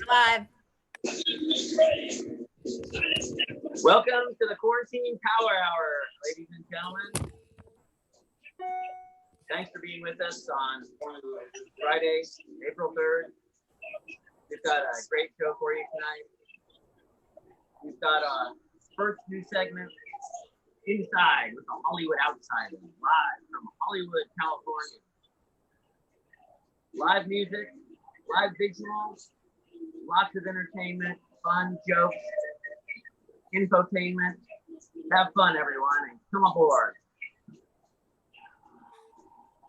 Live. Welcome to the Quarantine Power Hour, ladies and gentlemen. Thanks for being with us on Friday, April 3rd. We've got a great show for you tonight. We've got our first new segment, Inside with the Hollywood Outsider, live from Hollywood, California. Live music, live visuals, lots of entertainment, fun, jokes, infotainment. Have fun, everyone, and come aboard.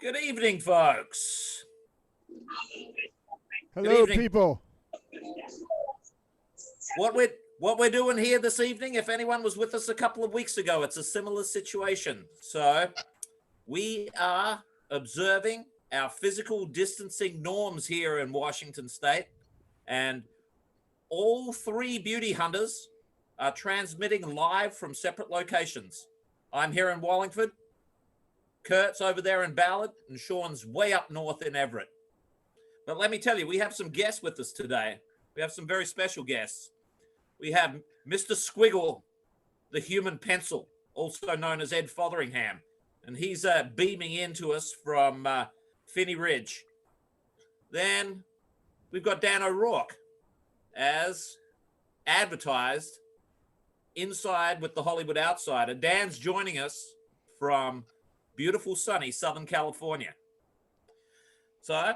Good evening, folks. Hello, people. What we're doing here this evening, if anyone was with us a couple of weeks ago, it's a similar situation. So we are observing our physical distancing norms here in Washington State, and all three beauty hunters are transmitting live from separate locations. I'm here in Wallingford, Kurt's over there in Ballard, and Sean's way up north in Everett. But let me tell you, we have some guests with us today. We have some very special guests. We have Mr. Squiggle, the human pencil, also known as Ed Fotheringham, and he's beaming into us from Finney Ridge. Then we've got Dan O'Rourke, as advertised, inside with the Hollywood Outsider. Dan's joining us from beautiful, sunny Southern California. So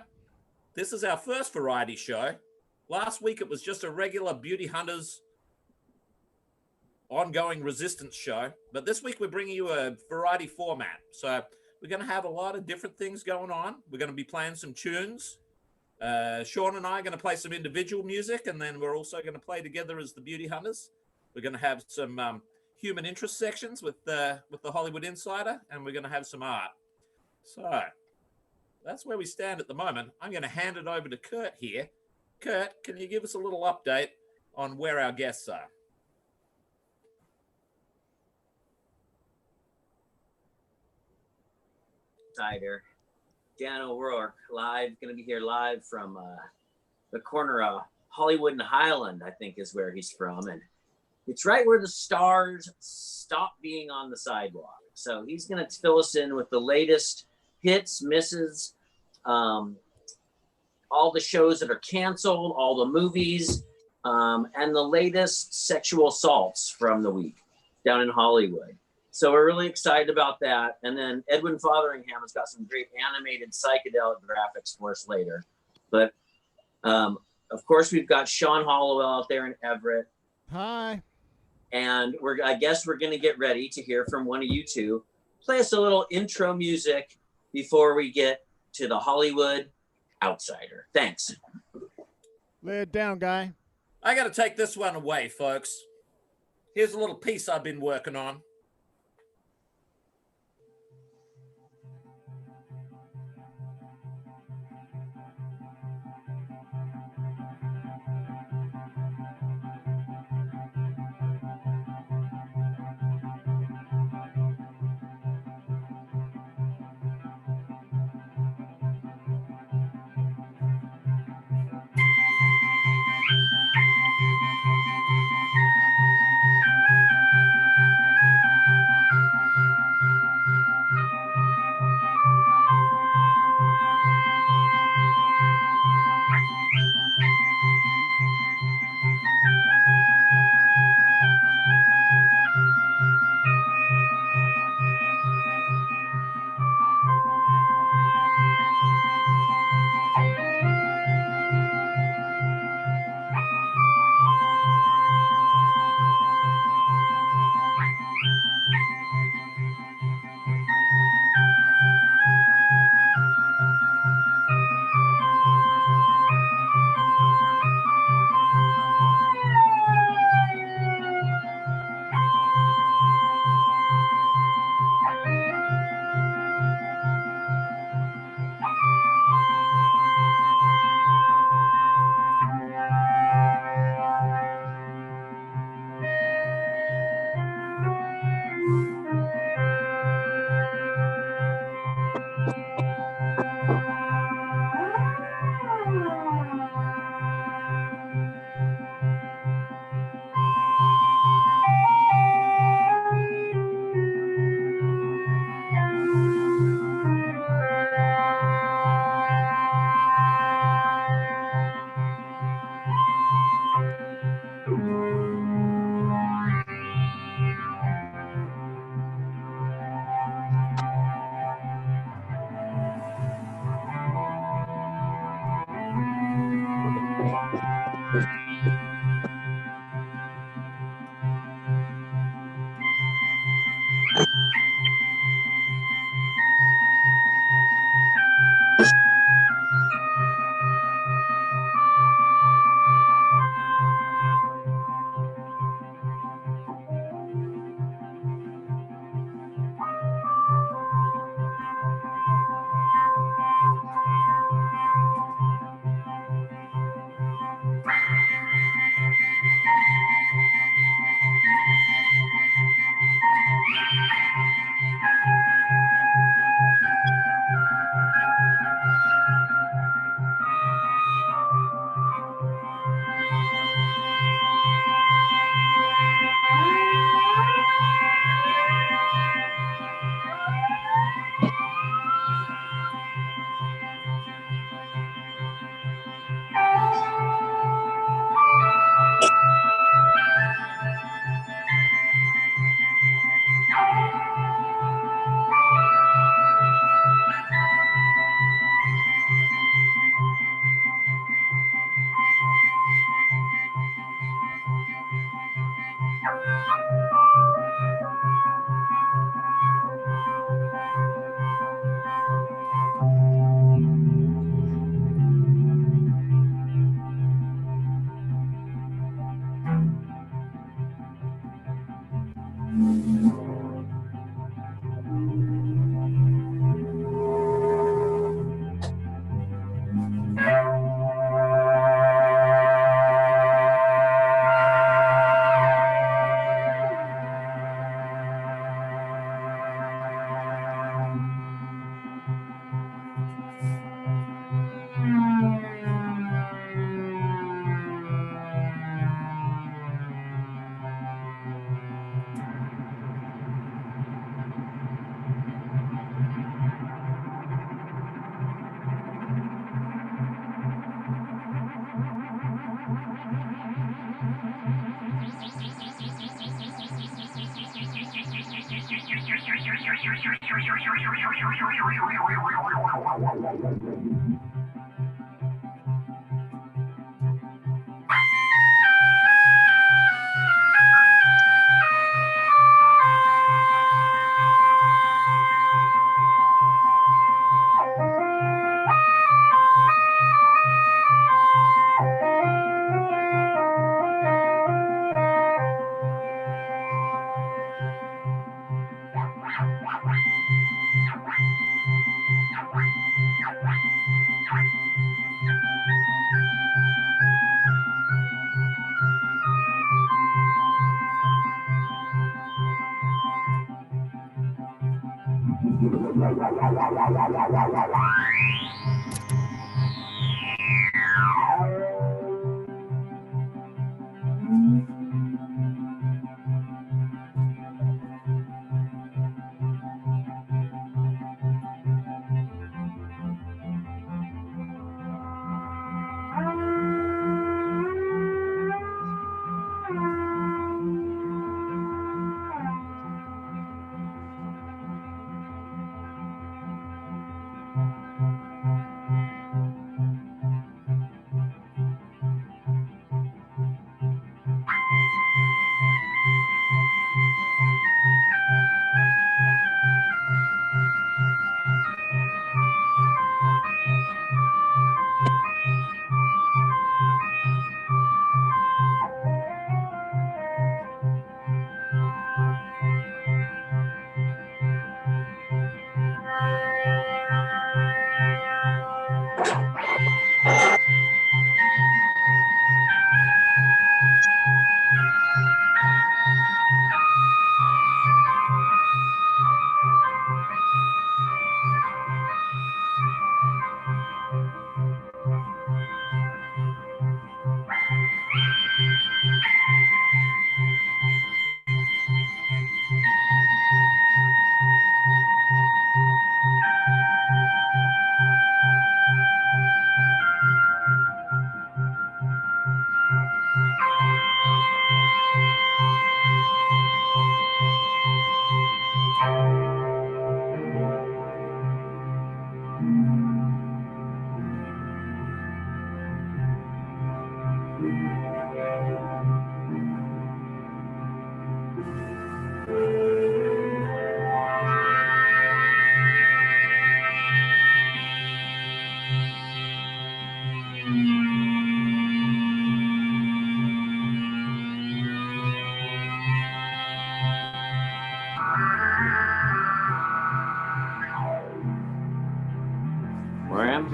this is our first variety show. Last week it was just a regular Beauty Hunters ongoing resistance show, but this week we're bringing you a variety format. So we're going to have a lot of different things going on. We're going to be playing some tunes. Sean and I are going to play some individual music, and then we're also going to play together as the Beauty Hunters. We're going to have some human interest sections with the Hollywood Insider, and we're going to have some art. So that's where we stand at the moment. I'm going to hand it over to Kurt here. Kurt, can you give us a little update on where our guests are? Insider, Dan O'Rourke, live, going to be here live from the corner of Hollywood and Highland, I think is where he's from. And it's right where the stars stop being on the sidewalk. So he's going to fill us in with the latest hits, misses, all the shows that are canceled, all the movies, and the latest sexual assaults from the week down in Hollywood. So we're really excited about that. And then Edwin Fotheringham has got some great animated psychedelic graphics for us later. But of course, we've got Sean Hollowell out there in Everett. Hi. And I guess we're going to get ready to hear from one of you two. Play us a little intro music before we get to the Hollywood Outsider. Thanks. Lay it down, guy. I got to take this one away, folks. Here's a little piece I've been working on.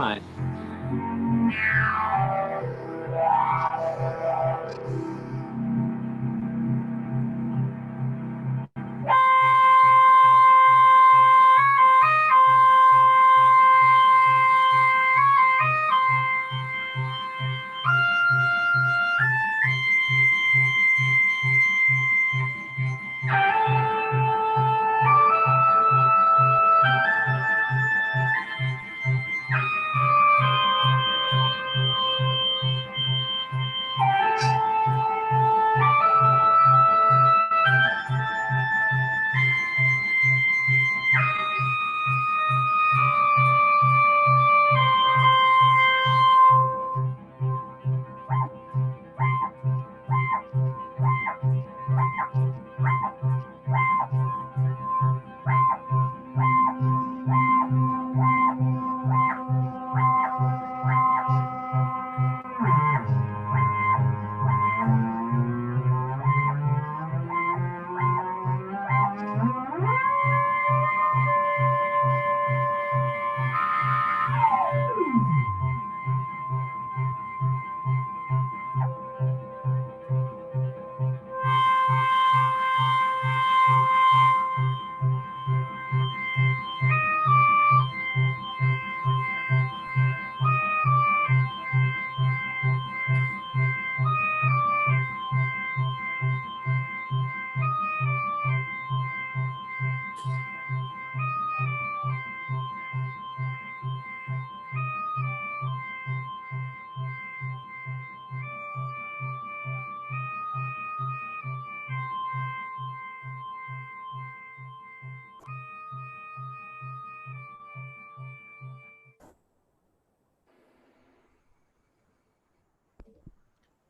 mind.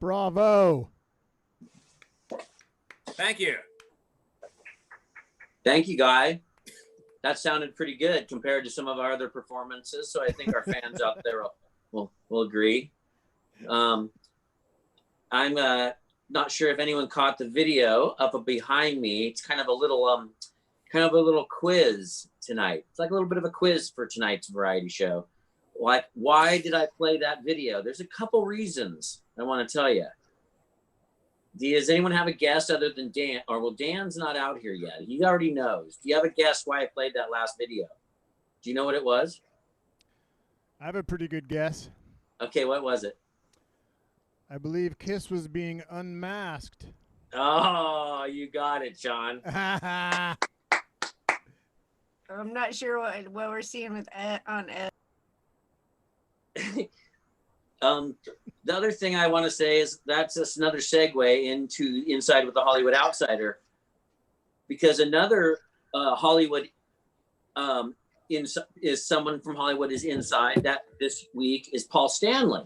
Bravo. Thank you. Thank you, Guy. That sounded pretty good compared to some of our other performances. So I think our fans out there will agree. I'm not sure if anyone caught the video up behind me. It's kind of a little quiz tonight. It's like a little bit of a quiz for tonight's variety show. Why did I play that video? There's a couple reasons I want to tell you. Does anyone have a guess other than Dan? Or well, Dan's not out here yet. He already knows. Do you have a guess why I played that last video? Do you know what it was? I have a pretty good guess. Okay, what was it? I believe Kiss was being unmasked. Oh, you got it, Sean. I'm not sure what we're seeing with Ed, on Ed. The other thing I want to say is that's just another segue into Inside with the Hollywood Outsider, because another Hollywood is someone from Hollywood is inside that this week is Paul Stanley,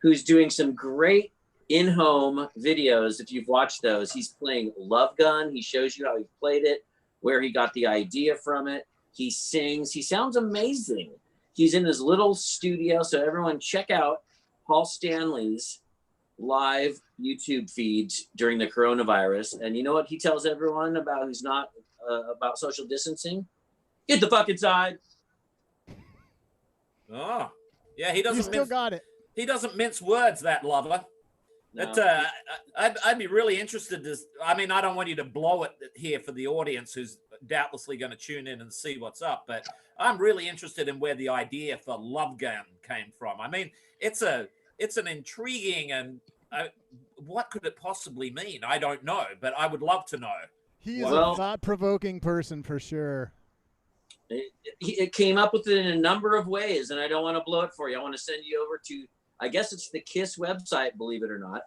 who's doing some great in-home videos. If you've watched those, he's playing Love Gun. He shows you how he played it, where he got the idea from it. He sings. He sounds amazing. He's in his little studio. So everyone check out Paul Stanley's live YouTube feeds during the coronavirus. And you know what he tells everyone about who's not about social distancing? Get the fuck inside. Oh, yeah, he You doesn't. still got it. He doesn't mince words, that lover. No. I'd be really interested to. I mean, I don't want you to blow it here for the audience who's doubtlessly going to tune in and see what's up, but I'm really interested in where the idea for Love Gun came from. I mean, it's an intriguing and what could it possibly mean? I don't know, but I would love to know. He is Well- a thought-provoking person for sure. It came up with it in a number of ways, and I don't want to blow it for you. I want to send you over to, I guess it's the KISS website, believe it or not.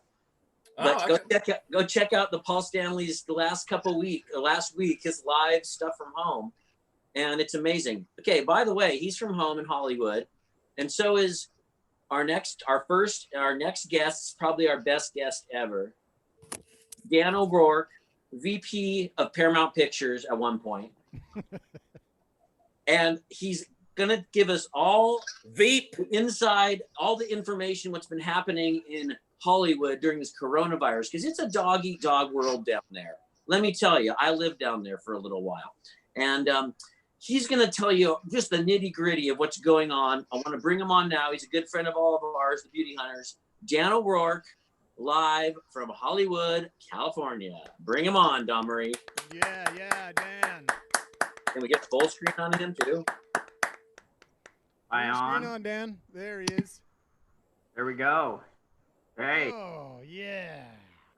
But Oh, okay. go check out the Paul Stanley's last week, his live stuff from home, and it's amazing. Okay, by the way, he's from home in Hollywood, and so is our next guest, probably our best guest ever, Dan O'Rourke, VP of Paramount Pictures at one point. And he's gonna give us all Veep. inside, all the information, what's been happening in Hollywood during this coronavirus, because it's a dog eat dog world down there. Let me tell you, I lived down there for a little while, and He's going to tell you just the nitty gritty of what's going on. I want to bring him on now. He's a good friend of all of ours, the Beauty Hunters. Dan O'Rourke, live from Hollywood, California. Bring him on, Don Marie. Yeah, Dan. Can we get full screen on him too? Am I Your screen on? on, Dan. There he is. There we go. Hey, Oh, yeah.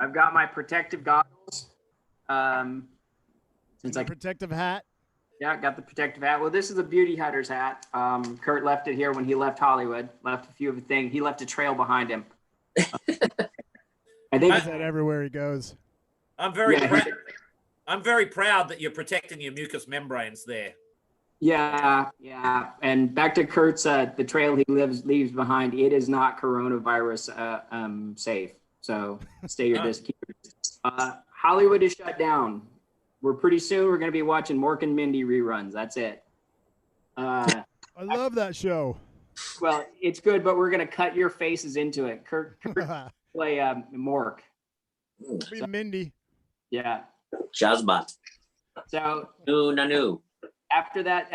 I've got my protective goggles. Since I Protective hat. got the protective hat. Well, this is a Beauty Hunters hat. Kurt left it here when he left Hollywood. Left a few of the things. He left a trail behind him. I think Does that everywhere he goes. I'm very Yeah. proud. I'm very proud that you're protecting your mucous membranes there. Yeah. And back to Kurt's, the trail he leaves behind. It is not coronavirus safe. So stay your distance. Keep your distance. Hollywood is shut down. We're pretty soon. We're going to be watching Mork and Mindy reruns. That's it. I love that show. Well, it's good, but we're going to cut your faces into it. Kurt play Mork. Be Mindy. Yeah. Shazbot. So No. after that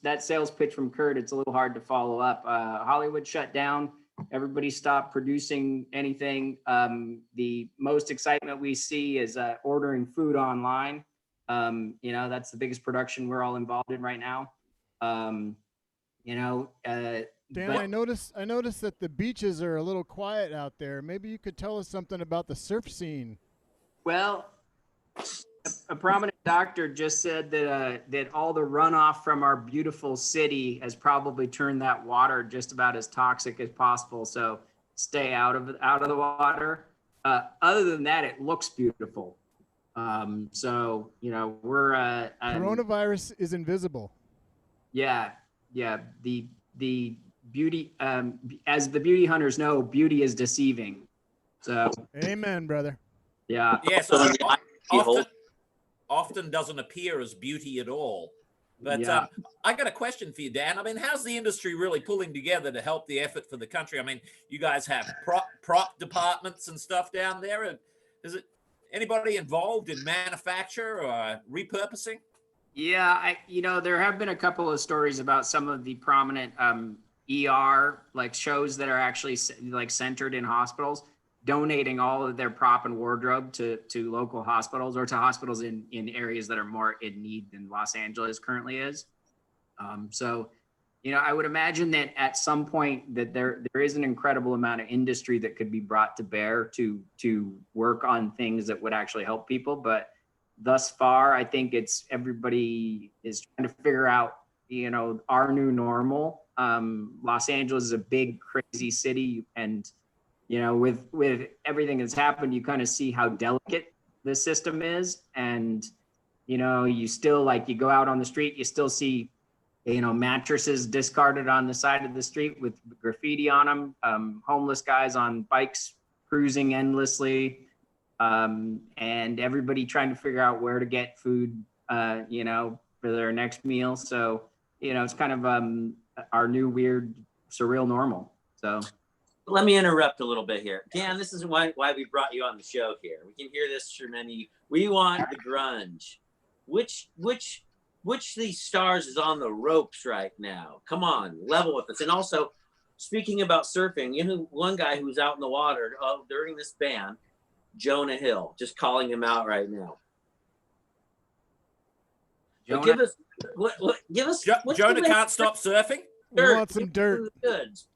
that sales pitch from Kurt, it's a little hard to follow up. Hollywood shut down. Everybody stopped producing anything. The most excitement we see is ordering food online. That's the biggest production we're all involved in right now. Dan, but- I noticed that the beaches are a little quiet out there. Maybe you could tell us something about the surf scene. Well, a prominent doctor just said that all the runoff from our beautiful city has probably turned that water just about as toxic as possible. So stay out of the water. Other than that, it looks beautiful. We're Coronavirus is invisible. yeah. The beauty, as the Beauty Hunters know, beauty is deceiving. So Amen, brother. yeah. Yes, So the eye behold. often doesn't appear as beauty at all. But Yeah. I got a question for you, Dan. I mean, how's the industry really pulling together to help the effort for the country? I mean, you guys have prop departments and stuff down there. Is it anybody involved in manufacture or repurposing? Yeah, there have been a couple of stories about some of the prominent ER like shows that are actually like centered in hospitals, donating all of their prop and wardrobe to local hospitals or to hospitals in areas that are more in need than Los Angeles currently is. I would imagine that at some point that there is an incredible amount of industry that could be brought to bear to work on things that would actually help people. But thus far, I think everybody is trying to figure out, our new normal. Los Angeles is a big, crazy city, and with everything that's happened, you kind of see how delicate the system is. And, you still you go out on the street, you still see, mattresses discarded on the side of the street with graffiti on them, homeless guys on bikes cruising endlessly, and everybody trying to figure out where to get food, for their next meal. So, it's kind of our new weird, surreal normal. So. Let me interrupt a little bit here. Dan, this is why we brought you on the show here. We can hear this from many. We want the grunge. Which of these stars is on the ropes right now? Come on, level with us. And also, speaking about surfing, one guy who's out in the water during this ban, Jonah Hill, just calling him out right now. But give us Jonah can't stop surfing? We want some dirt. Goods.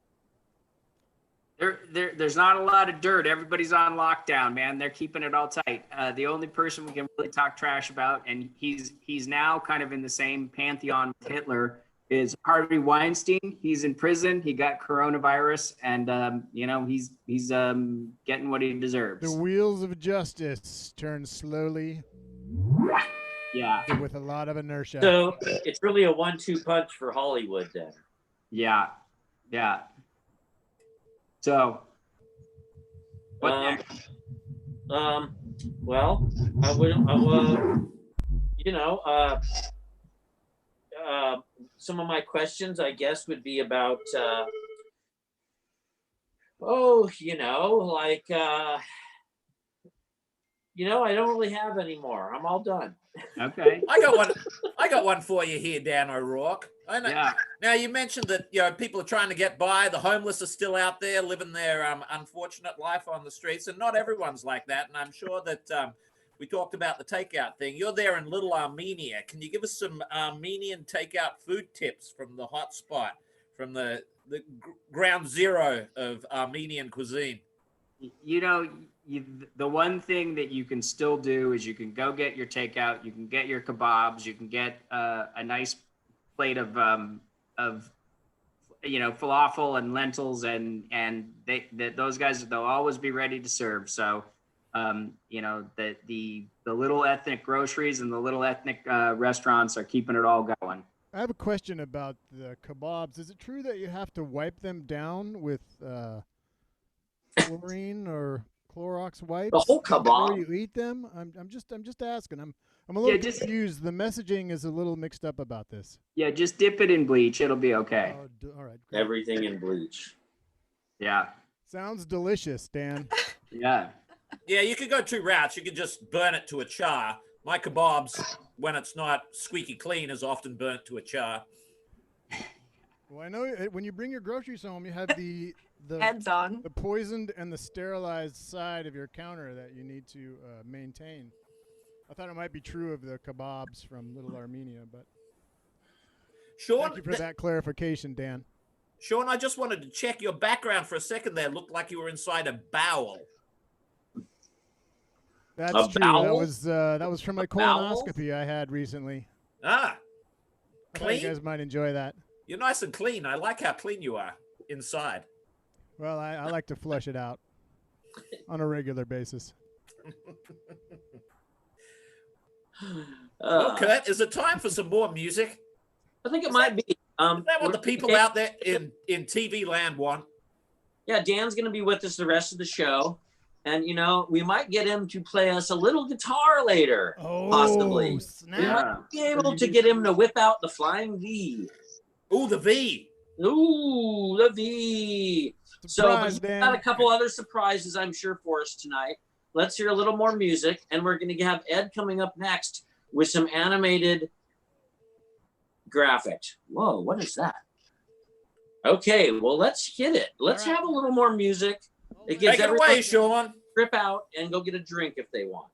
There's not a lot of dirt. Everybody's on lockdown, man. They're keeping it all tight. The only person we can really talk trash about, and he's now kind of in the same pantheon with Hitler, is Harvey Weinstein. He's in prison. He got coronavirus, and he's getting what he deserves. The wheels of justice turn slowly Yeah, with a lot of inertia. So it's really a 1-2 punch for Hollywood then. yeah. So, what next? Well, I would, some of my questions, I guess, would be about, I don't really have any more. I'm all done. Okay. I got one for you here, Dan O'Rourke. I know. Yeah. Now you mentioned that people are trying to get by. The homeless are still out there living their unfortunate life on the streets, and not everyone's like that. And I'm sure that we talked about the takeout thing. You're there in Little Armenia. Can you give us some Armenian takeout food tips from the hot spot, from the ground zero of Armenian cuisine? The one thing that you can still do is you can go get your takeout, you can get your kebabs, you can get a nice plate of falafel and lentils, and those guys, they'll always be ready to serve. So the little ethnic groceries and the little ethnic restaurants are keeping it all going. I have a question about the kebabs. Is it true that you have to wipe them down with chlorine or Clorox wipes The whole before kebab? you eat them? I'm just asking. I'm a little confused. The messaging is a little mixed up about this. Yeah, just dip it in bleach. It'll be okay. All right. Great. Everything in bleach. Yeah. Sounds delicious, Dan. Yeah. Yeah, you could go two routes. You could just burn it to a char. My kebabs, when it's not squeaky clean, is often burnt to a char. Well, I know when you bring your groceries home, you have the Heads on. the poisoned and the sterilized side of your counter that you need to maintain. I thought it might be true of the kebabs from Little Armenia, but Sean, thank you for that clarification, Dan. Sean, I just wanted to check your background for a second there. Looked like you were inside a bowel. That's A true. bowel? That was from my bowel? colonoscopy I had recently. Ah, I thought clean? you guys might enjoy that. You're nice and clean. I like how clean you are inside. Well, I like to flush it out on a regular basis. Well, Kurt, is it time for some more music? I think it might be. Is that what the people out there in TV land want? Yeah, Dan's going to be with us the rest of the show. And, we might get him to play us a little guitar later. Oh, Possibly. We snap. might be able to get him to whip out the flying V. Ooh, the V. Ooh, the V. So, but Surprise, he's Dan. got a couple other surprises, I'm sure, for us tonight. Let's hear a little more music. And we're going to have Ed coming up next with some animated graphic. Whoa, what is that? Okay, well, let's hit it. Let's All right. have a little more music. It gives Take it everybody away, Sean. trip out and go get a drink if they want.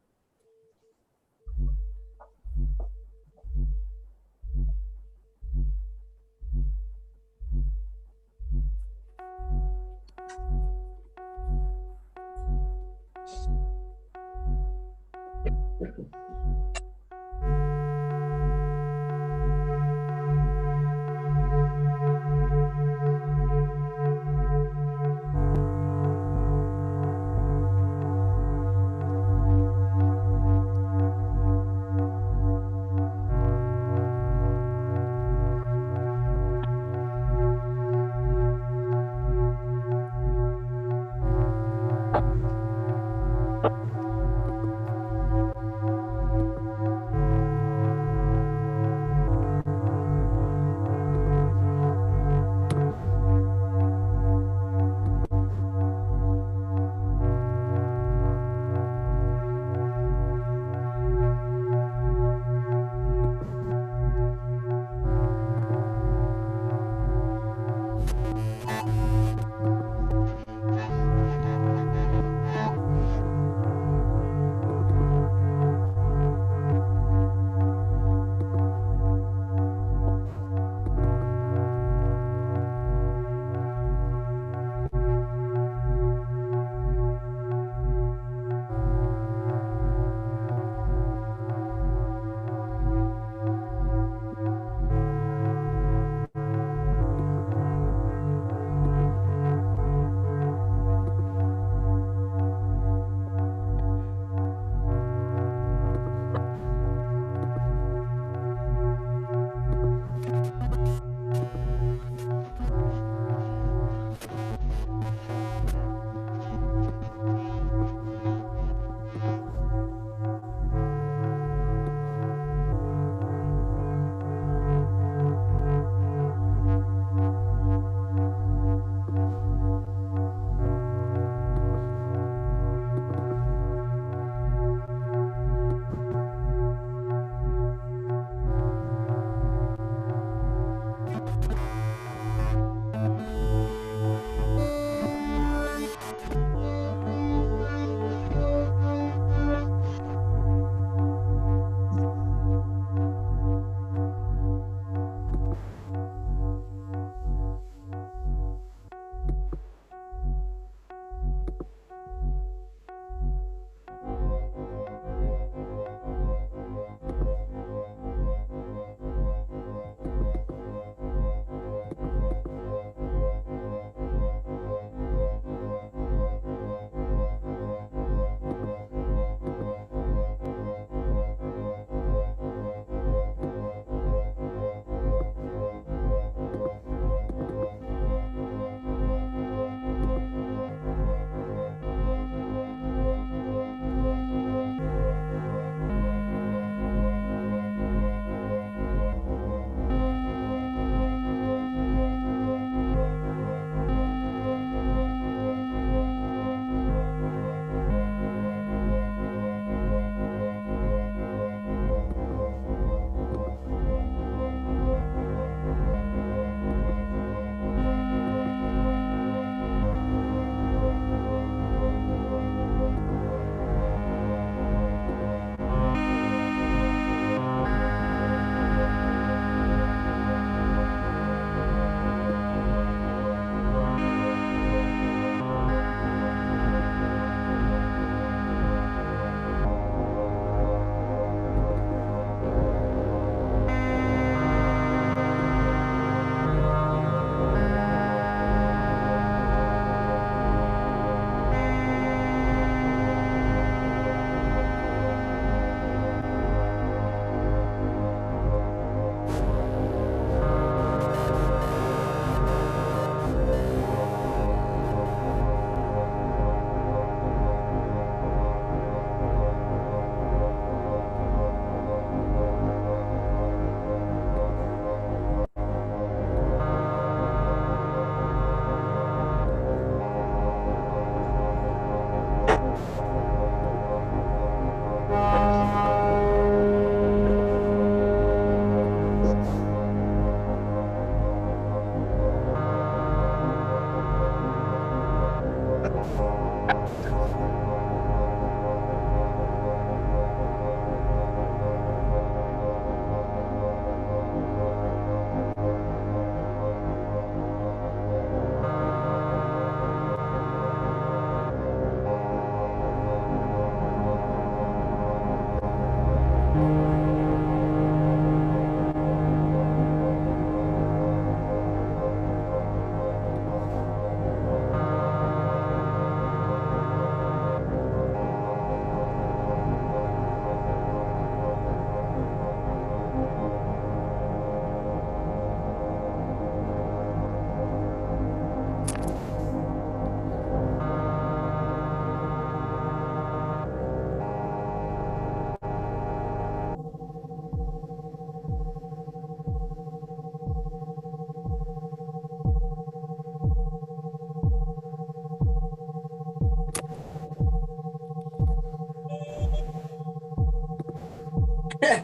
I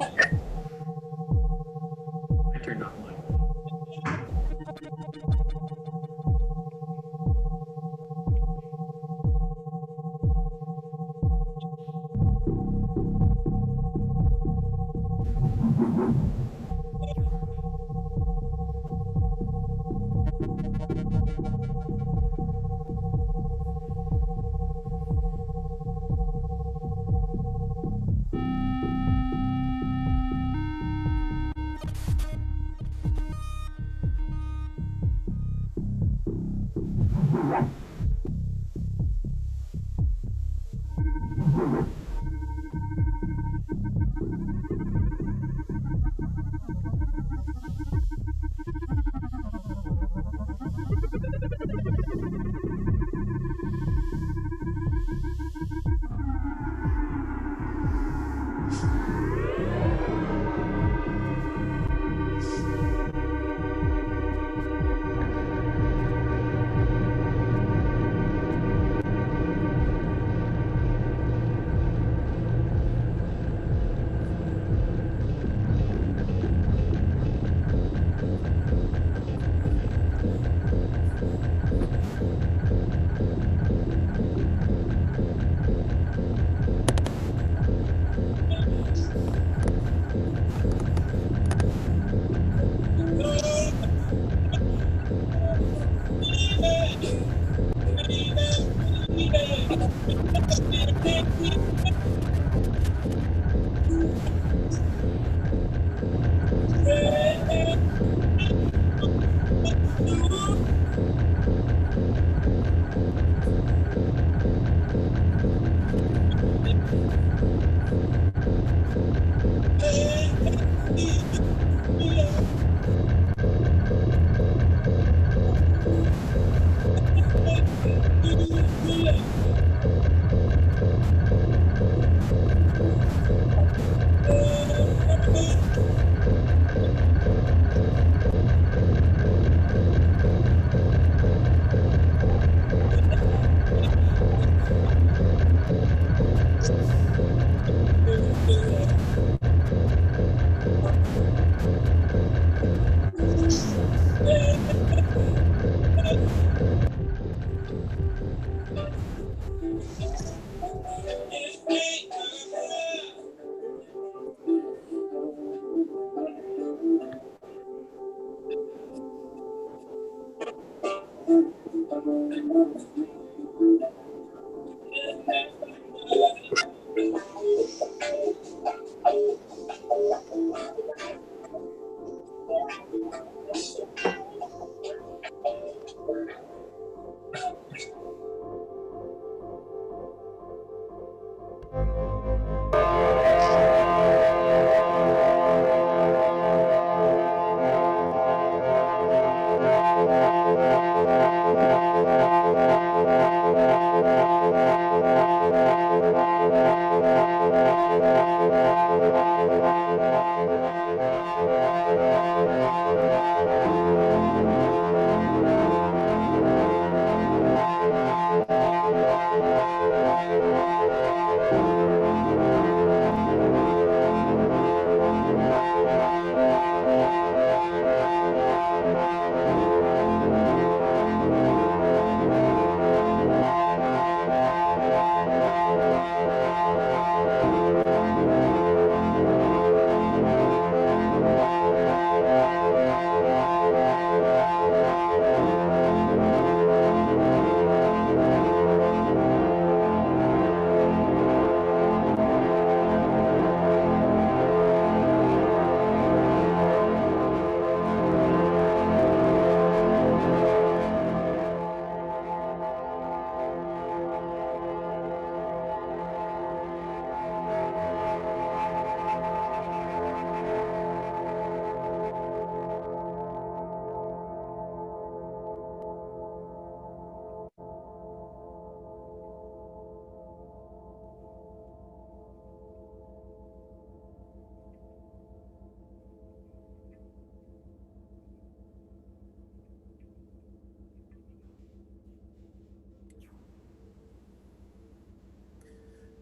turned off mine.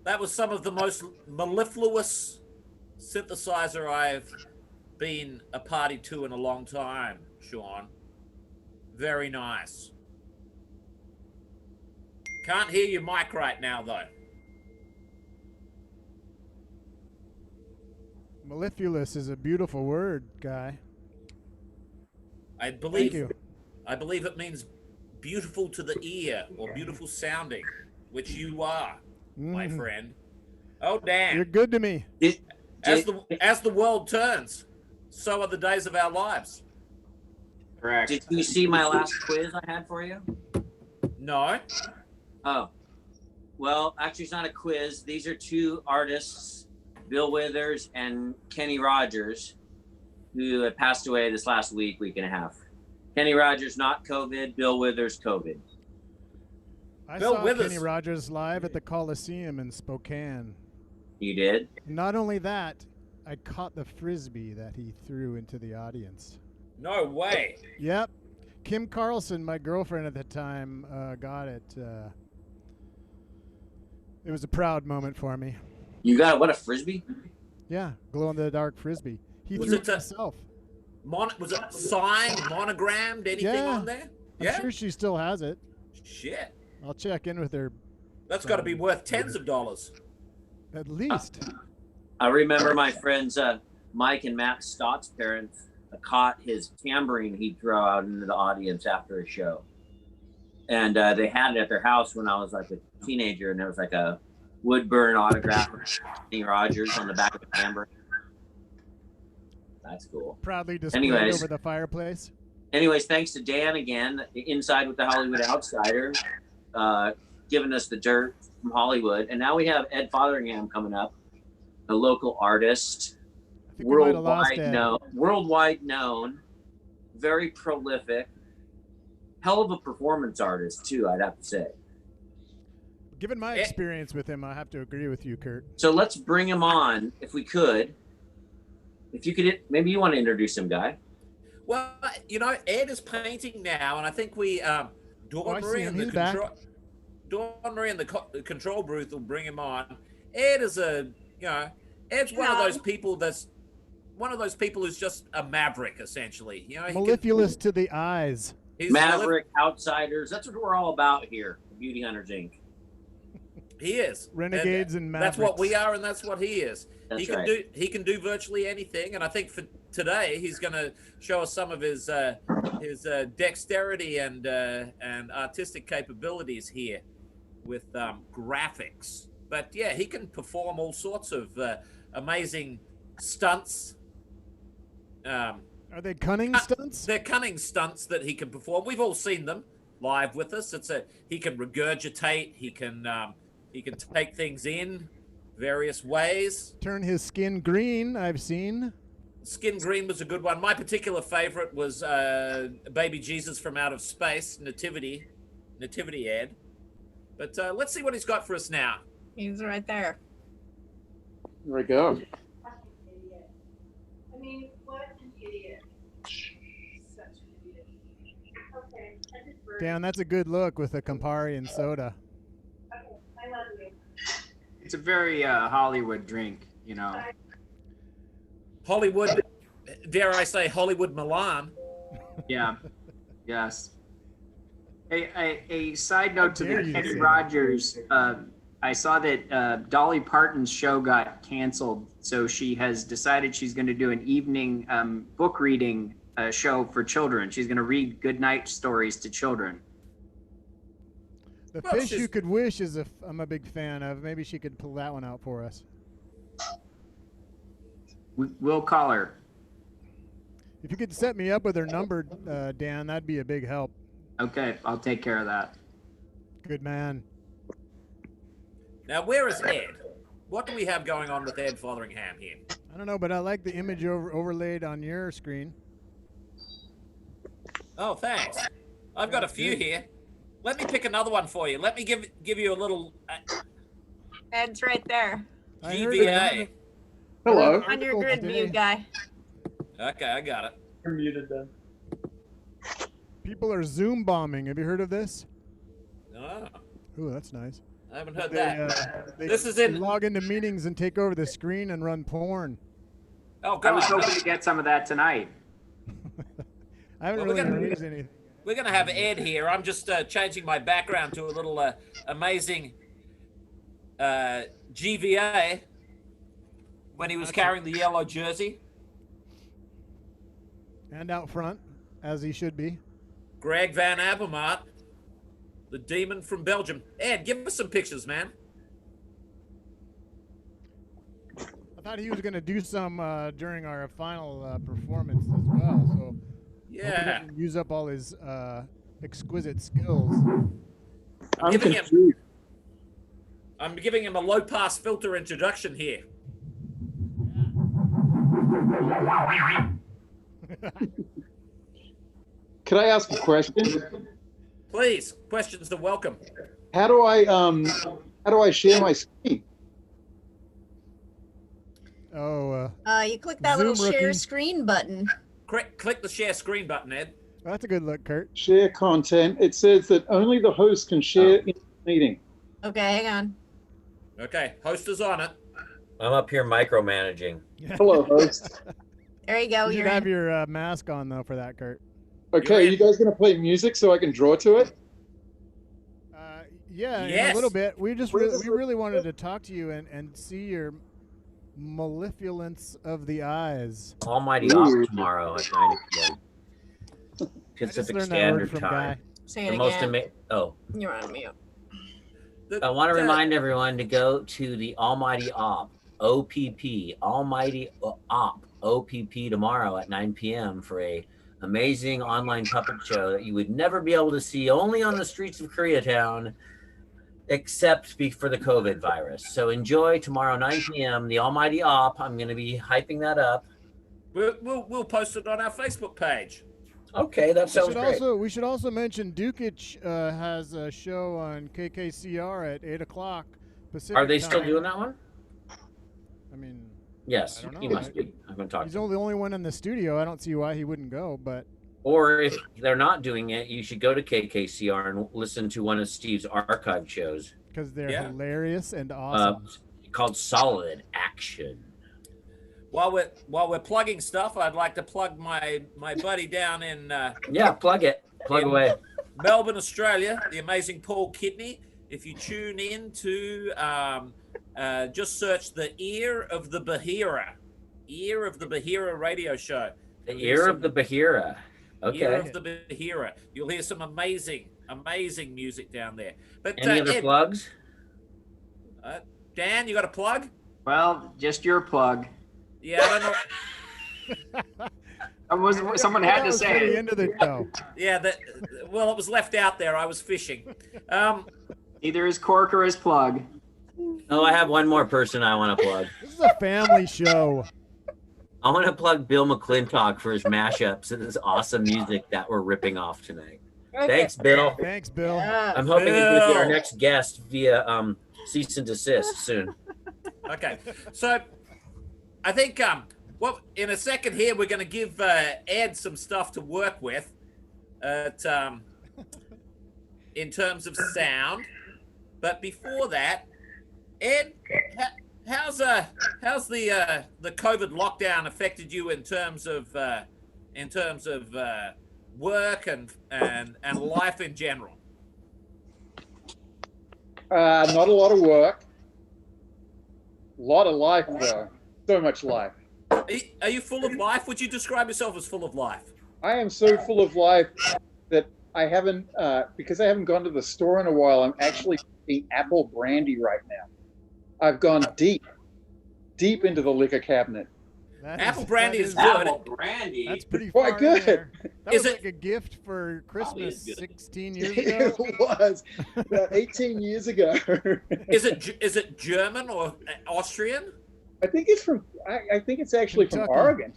That was some of the most mellifluous synthesizer I've been a party to in a long time, Sean. Very nice. Can't hear your mic right now, though. Mellifluous is a beautiful word, Guy. I Thank believe you. I believe it means beautiful to the ear or beautiful sounding, which you are, my Mhm. friend. Oh damn. You're good to me. As the world turns, so are the days of our lives. Correct. Did you see my last quiz I had for you? No. Oh, well, actually, it's not a quiz. These are two artists, Bill Withers and Kenny Rogers, who had passed away this last week and a half. Kenny Rogers, not COVID. Bill Withers, COVID. I Bill saw Withers. Kenny Rogers live at the Coliseum in Spokane. You did? Not only that, I caught the frisbee that he threw into the audience. No way. Yep. Kim Carlson, my girlfriend at the time, got it. It was a proud moment for me. You got what, a frisbee? Yeah, glow-in-the-dark frisbee. He Was threw it it himself. Was it signed, monogrammed, anything Yeah. on there? I'm sure she still has it. Shit. I'll check in with her That's got to be worth tens of dollars. at least. I remember my friends Mike and Matt Scott's parents caught his tambourine he'd throw out into the audience after a show. And they had it at their house when I was like a teenager, and there was like a Woodburn autograph of Kenny Rogers on the back of the tambourine. That's cool. Proudly displayed Anyways. over the fireplace. Anyways, thanks to Dan again, Inside with the Hollywood Outsider, giving us the dirt from Hollywood. And now we have Ed Fotheringham coming up, a local artist, I think we might have lost worldwide known, very prolific, hell of a performance artist too, I'd have to say. Given my experience with him, I have to agree with you, Kurt. So let's bring him on if we could. If you could, maybe you want to introduce him, Guy. Well, you know, Ed is painting now, and I think we Dawn I see Marie him. in the He's back. control. Dawn Marie in the control booth will bring him on. Ed is Ed's one of those people who's just a maverick, essentially. You know, Mellifluous to the eyes. he's Maverick, Outsiders, that's what we're all about here, Beauty Hunters Inc. He is Renegades and That's what we mavericks. are, and that's what he is. That's he can right. he can do virtually anything, and I think for today he's going to show us some of his dexterity and artistic capabilities here with graphics. But yeah, he can perform all sorts of amazing stunts. Are they cunning stunts? They're cunning stunts that he can perform. We've all seen them live with us. He can regurgitate. He can take things in various ways. Turn his skin green, I've seen. Skin Green was a good one. My particular favorite was Baby Jesus from Out of Space, Nativity Ed. But let's see what he's got for us now. He's right there. There we go. I mean, what an idiot. Such an idiot. Okay, I just burned. Dan, that's a good look with the Campari and soda. Okay, I love you. It's a very Hollywood drink, you know. Hollywood, dare I say Hollywood Milan. Yeah. Yes. A side note to dare the you Kenny say that. Rogers. I saw that Dolly Parton's show got canceled, so she has decided she's going to do an evening book reading show for children. She's going to read goodnight stories to children. The Well, Fish she's- You Could Wish is I'm a big fan of. Maybe she could pull that one out for us. We'll call her. If you could set me up with her number, Dan, that'd be a big help. Okay, I'll take care of that. Good man. Now, where is Ed? What do we have going on with Ed Fotheringham here? I don't know, but I like the image overlaid on your screen. Oh, thanks. I've got a few here. Let me pick another one for you. Let me give you a little Ed's right there. I heard it. GVA. Hello. On your Article grid today. view, guy. Okay, I got it. You're muted then. People are Zoom bombing. Have you heard of this? Oh, Ooh, that's nice. I haven't heard They, that. they This is in- log into meetings and take over the screen and run porn. Oh, I was God. hoping to get some of that tonight. I haven't Well, we're really gonna- used anything. We're going to have Ed here. I'm just changing my background to a little amazing GVA when he was carrying the yellow jersey. And out front, as he should be. Greg Van Avermaet, the demon from Belgium. Ed, give us some pictures, man. I thought he was going to do some during our final performance as well. So hopefully Yeah. he can use up all his exquisite skills. I'm giving him a low pass filter introduction here. Could I ask a question? Please, questions are welcome. How do I share my screen? Oh, You click that little Zoom share rookie. screen button. Click the share screen button, Ed. that's a good look, Kurt. Share content. It says that only the host can share in the meeting. Okay, hang on. Okay, host is on it. I'm up here micromanaging. Hello, host. There you go. You should You're have in. your mask on though for that, Kurt. Okay, You're you guys gonna play music so I can draw to it? Yeah, in Yes. a little bit. We just What is really, this we really wanted to talk to you and see your mellifluence of the eyes. Almighty Ooh. Off tomorrow at 9 p.m. I just Pacific learned that word Standard from Time. Guy. Say it The most again. You're on mute. I want to remind everyone to go to the Almighty Op, OPP, Almighty Op, OPP tomorrow at 9 p.m. for a amazing online puppet show that you would never be able to see only on the streets of Koreatown, except for the COVID virus. So enjoy tomorrow 9 p.m. the Almighty Op. I'm going to be hyping that up. We'll post it on our Facebook page. Okay, that sounds great. We should also mention Dukich has a show on KKCR at 8 o'clock Pacific. Are they still time. doing that one? I mean, Yes, I don't he know. must be. I'm going to talk he's to him. the only one in the studio. I don't see why he wouldn't go, but Or if they're not doing it, you should go to KKCR and listen to one of Steve's archive shows because they're Yeah. hilarious and awesome. called Solid Action. While we're plugging stuff, I'd like to plug my buddy down in Yeah, plug it. Plug away. Melbourne, Australia, the amazing Paul Kidney. If you tune in to just search the Ear of the Bahira radio show. The Ear of the Bahira. Okay. Ear of the Bahira. You'll hear some amazing music down there. But Any other Ed, plugs? Dan, you got a plug? Well, just your plug. Yeah, I don't know. Someone That had to was say for the it. end of the show. Yeah, well, it was left out there. I was fishing. Either his cork or his plug. Oh, I have one more person I want to plug. This is a family show. I want to plug Bill McClintock for his mashups and his awesome music that we're ripping off tonight. Thanks, Bill. Thanks, Bill. Yeah. I'm hoping he's going to be our Bill. next guest via cease and desist soon. Okay, so I think in a second here we're going to give Ed some stuff to work with, in terms of sound. But before that, Ed, how's the COVID lockdown affected you in terms of work and life in general? Not a lot of work. A lot of life, though. So much life. Are you full of life? Would you describe yourself as full of life? I am so full of life that I haven't, because I haven't gone to the store in a while, I'm actually drinking apple brandy right now. I've gone deep into the liquor cabinet. That Apple brandy is good. Apple brandy. That's pretty Quite far in good. there. That Is was it- like a gift for Probably Christmas is good. 16 years It ago. was about 18 years ago. Is it German or Austrian? I think it's from. I think it's actually from Kentucky. Oregon.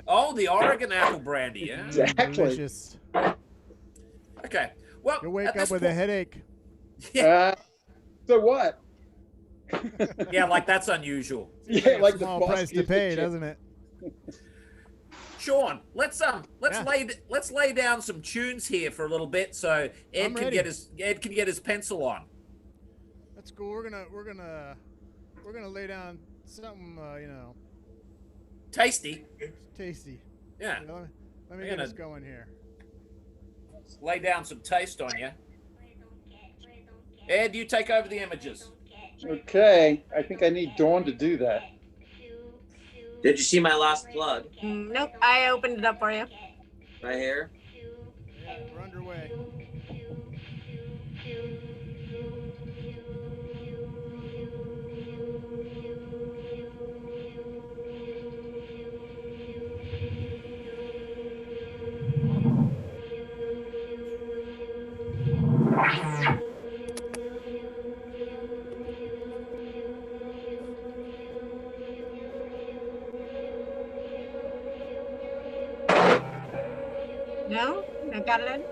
Oh, the Oregon apple brandy. Yeah. Exactly. Delicious. Okay. Well, You'll wake at up this with a point- headache. Yeah, So what? yeah, like that's unusual. Yeah, like the Small boss price to gives the pay, check. doesn't it? Sean, let's Yeah. lay down some tunes here for a little bit so Ed I'm can ready. get his pencil on. That's cool. We're gonna lay down something, Tasty. It's tasty. Yeah. Yeah, let me I'm get gonna- us going here. Lay down some taste on you. Ed, you take over the images. Okay, I think I need Dawn to do that. Did you see my last plug Nope, I opened it up for you. right here? Yeah, we're underway. No? I got it in?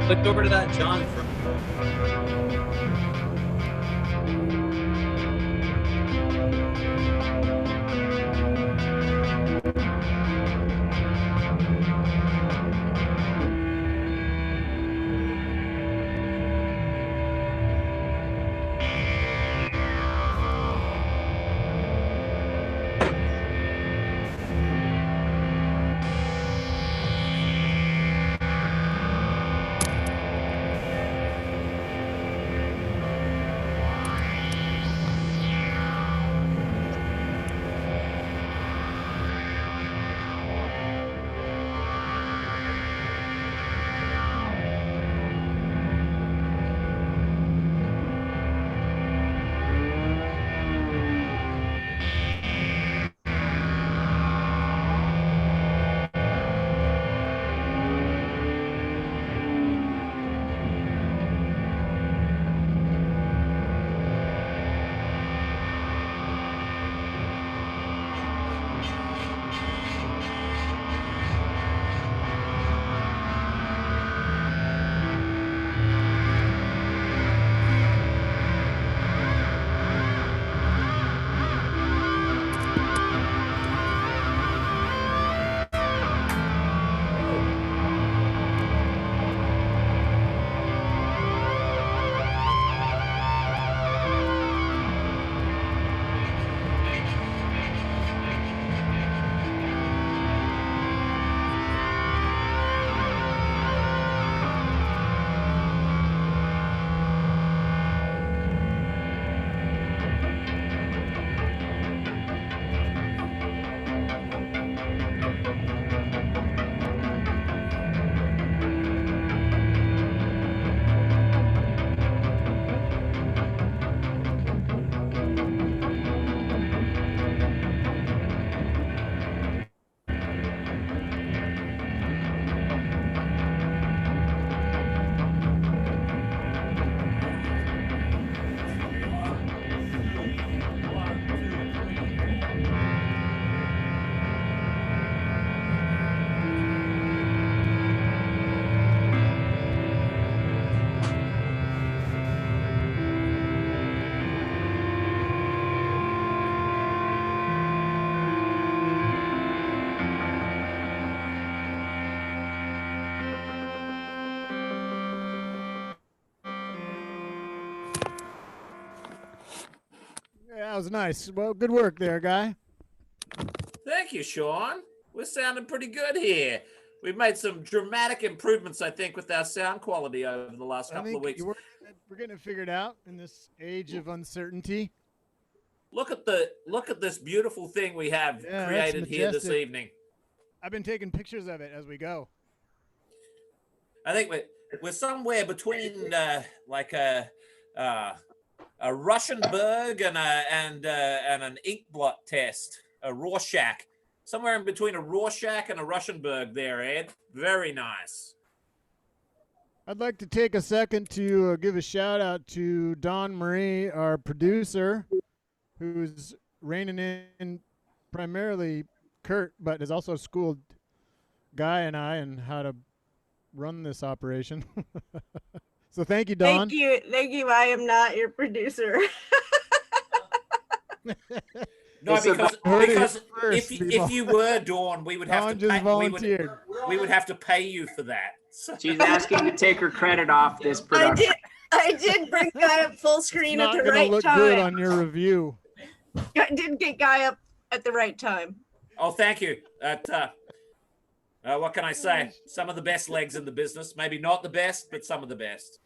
Click over to that John from was nice. Well, good work there, guy. Thank you, Sean. We're sounding pretty good here. We've made some dramatic improvements, I think, with our sound quality over the last I couple of think weeks. we're getting it figured out in this age of uncertainty. Look at this beautiful thing we have Yeah, that's created here this majestic. evening. I've been taking pictures of it as we go. I think we're somewhere between like a Russianberg and an ink blot test, a Rorschach. Somewhere in between a Rorschach and a Russianberg there, Ed. Very nice. I'd like to take a second to give a shout out to Don Marie, our producer, who's reining in primarily Kurt, but has also schooled Guy and I in how to run this operation. So thank you, Don. Thank you. I am not your producer. No, It's a- because Heard it because first, people. if you were Dawn, we would have Don to just pay, volunteered. we would have to pay you for that. So- She's asking to take her credit off this I production. did bring Guy up full It's screen not at the gonna right look good time. on your review. I did get Guy up at the right time. Oh, thank you. What can I say? Some of the best legs in the business. Maybe not the best, but some of the best.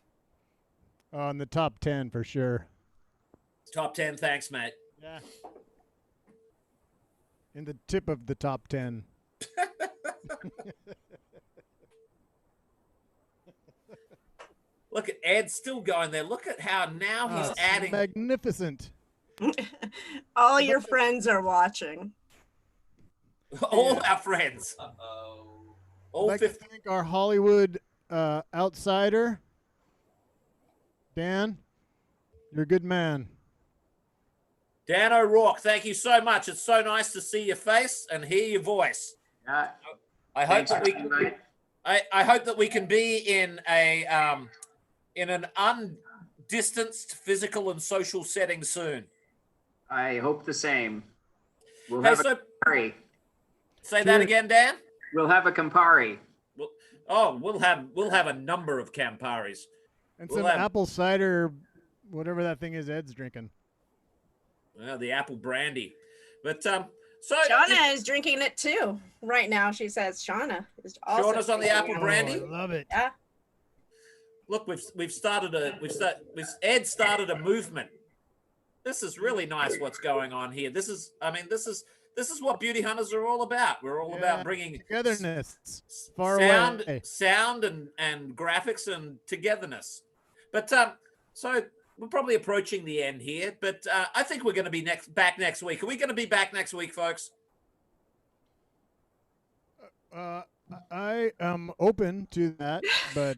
On the top 10 for sure. Top 10. Thanks, mate. Yeah. In the tip of the top 10. Look at Ed still going there. Look at how now he's It's adding. magnificent. All your friends are watching. All our friends. I'd All like to 50. thank our Hollywood outsider, Dan. You're a good man. Dan O'Rourke, thank you so much. It's so nice to see your face and hear your voice. Yeah, I hope thanks that for we the invite. I hope that we can be in an undistanced physical and social setting soon. I hope the same. We'll Hey, have a so Campari. say that Cheers. again, Dan. We'll have a Campari. Oh, we'll have a number of Camparis. And We'll some have- apple cider, whatever that thing is Ed's drinking. Well, the apple brandy, but so Shauna is drinking it too right now. She says Shauna is also. Shauna's on the drinking apple it. brandy? Oh, I love it. Yeah. Look, Ed started a movement. This is really nice. What's going on here? This is what Beauty Hunters are all about. We're all Yeah, about bringing Togetherness. Far sound, away. sound and graphics and togetherness. But so we're probably approaching the end here. But I think we're going to be back next week. Are we going to be back next week, folks? I am open to that, but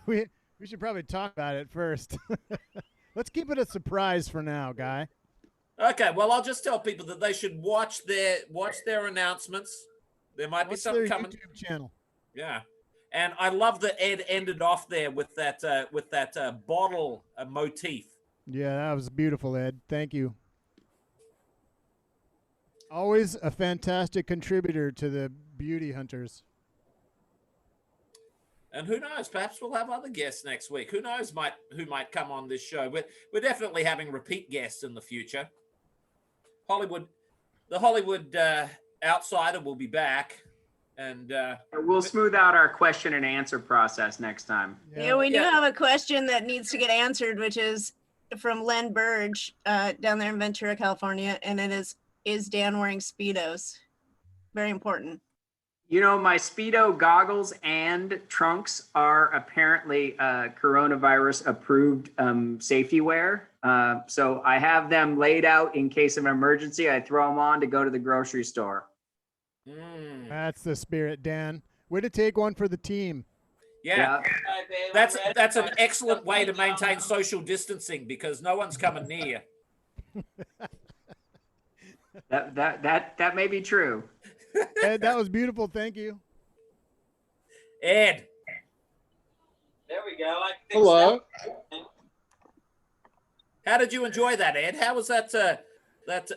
we should probably talk about it first. Let's keep it a surprise for now, Guy. Okay. Well, I'll just tell people that they should watch their announcements. There might be What's something their coming. YouTube channel? Yeah. And I love that Ed ended off there with that bottle motif. Yeah, that was beautiful, Ed. Thank you. Always a fantastic contributor to the Beauty Hunters. And who knows? Perhaps we'll have other guests next week. Who knows who might come on this show? We're definitely having repeat guests in the future. The Hollywood outsider will be back, and We'll smooth out our question and answer process next time. Yeah, we do Yeah. have a question that needs to get answered, which is from Len Burge down there in Ventura, California, and it is Dan wearing Speedos? Very important. You know, my Speedo goggles and trunks are apparently coronavirus approved safety wear. So I have them laid out in case of an emergency. I throw them on to go to the grocery store. That's the spirit, Dan. Way to take one for the team. yeah, that's an excellent way to maintain social distancing because no one's coming near you. That may be true. Ed, that was beautiful. Thank you. Ed, There we go. I fixed Hello. that. how did you enjoy that, Ed? How was that?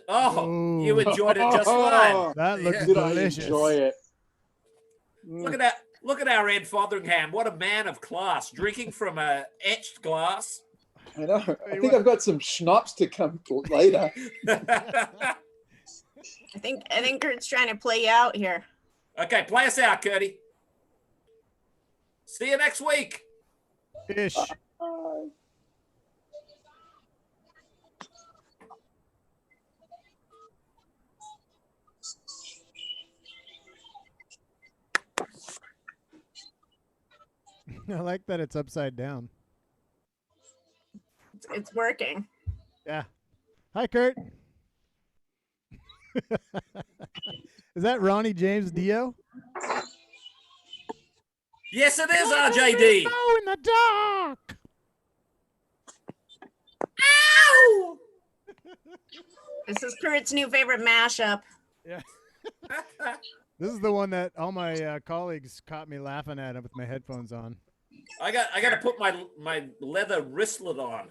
Oh. You enjoyed it just fine. That looks Yeah. Did I delicious. enjoy it? Look at that! Look at our Ed Fotheringham. What a man of class, drinking from a etched glass. I know. I think I've got some schnapps to come later. I think Kurt's trying to play you out here. Okay, play us out, Curdy. See you next week. Ish. I like that it's upside down. It's working. Yeah. Hi, Kurt. Is that Ronnie James Dio? Yes, it is, RJD. Oh, in the dark. Ow! This is Kurt's new favorite mashup. Yeah. This is the one that all my colleagues caught me laughing at with my headphones on. I got to put my leather wristlet on.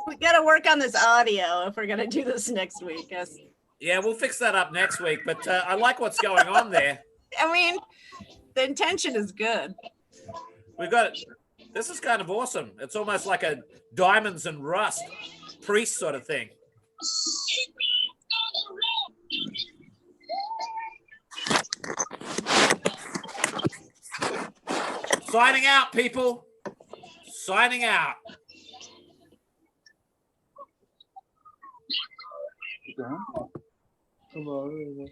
We got to work on this audio if we're going to do this next week. Yes. Yeah, we'll fix that up next week. But I like what's going on there. I mean, the intention is good. We've got this is kind of awesome. It's almost like a diamonds and rust priest sort of thing. Signing out, people. Signing out. Come on.